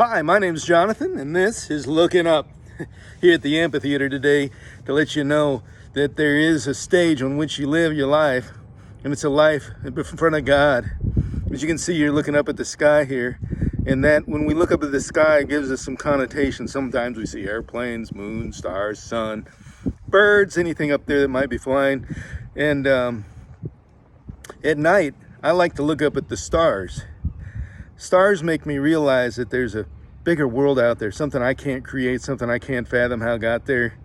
Hi, my name's Jonathan, and this is Looking Up here at the amphitheater today to let you know that there is a stage on which you live your life, and it's a life in front of God. As you can see, you're looking up at the sky here, and that when we look up at the sky, it gives us some connotation. Sometimes we see airplanes, moon, stars, sun, birds, anything up there that might be flying. And at night, I like to look up at the stars. Stars make me realize that there's a bigger world out there, something I can't create, something I can't fathom how it got there.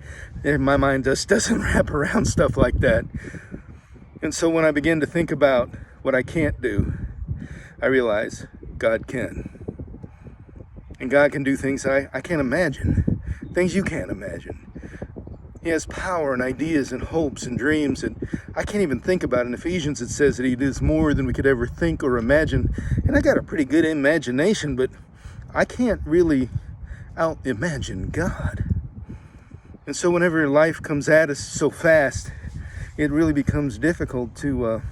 And my mind just doesn't wrap around stuff like that. And so when I begin to think about what I can't do, I realize God can. And God can do things I can't imagine, things you can't imagine. He has power and ideas and hopes and dreams, and I can't even think about it. In Ephesians, it says that he does more than we could ever think or imagine. And I got a pretty good imagination, but I can't really out-imagine God. And so whenever life comes at us so fast, it really becomes difficult to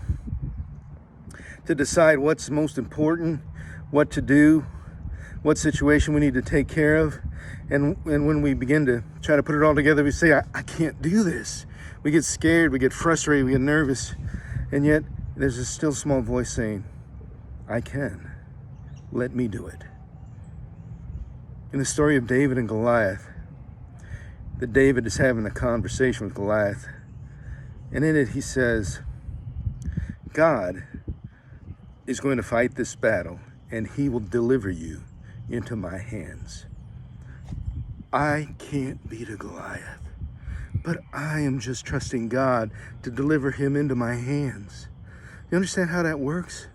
decide what's most important, what to do, what situation we need to take care of. And when we begin to try to put it all together, we say, I can't do this. We get scared, we get frustrated, we get nervous. And yet, there's a still small voice saying, I can. Let me do it. In the story of David and Goliath, that David is having a conversation with Goliath. And in it, he says, God is going to fight this battle, and he will deliver you into my hands. I can't beat a Goliath, but I am just trusting God to deliver him into my hands. You understand how that works?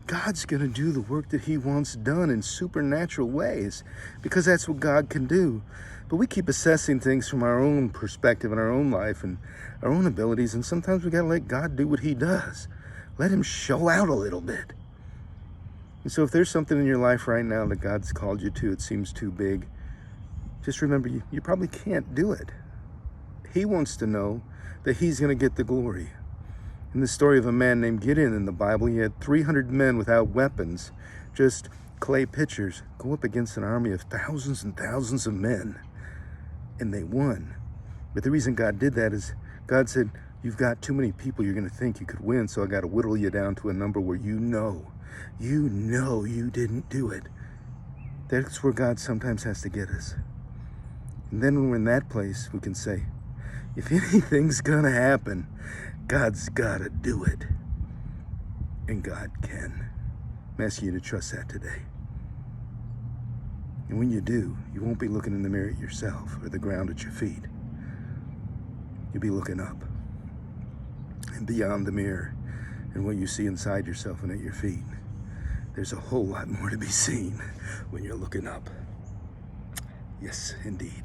God's going to do the work that he wants done in supernatural ways, because that's what God can do. But we keep assessing things from our own perspective in our own life and our own abilities, and sometimes we got to let God do what he does. Let him show out a little bit. And so if there's something in your life right now that God's called you to, it seems too big, just remember you probably can't do it. He wants to know that he's going to get the glory. In the story of a man named Gideon in the Bible, he had 300 men without weapons, just clay pitchers, go up against an army of thousands and thousands of men. And they won. But the reason God did that is God said, you've got too many people you're going to think you could win, so I got to whittle you down to a number where you know you didn't do it. That's where God sometimes has to get us. And then when we're in that place, we can say, if anything's going to happen, God's got to do it. And God can. I'm asking you to trust that today. And when you do, you won't be looking in the mirror at yourself or the ground at your feet. You'll be looking up and beyond the mirror and what you see inside yourself and at your feet. There's a whole lot more to be seen when you're looking up. Yes, indeed.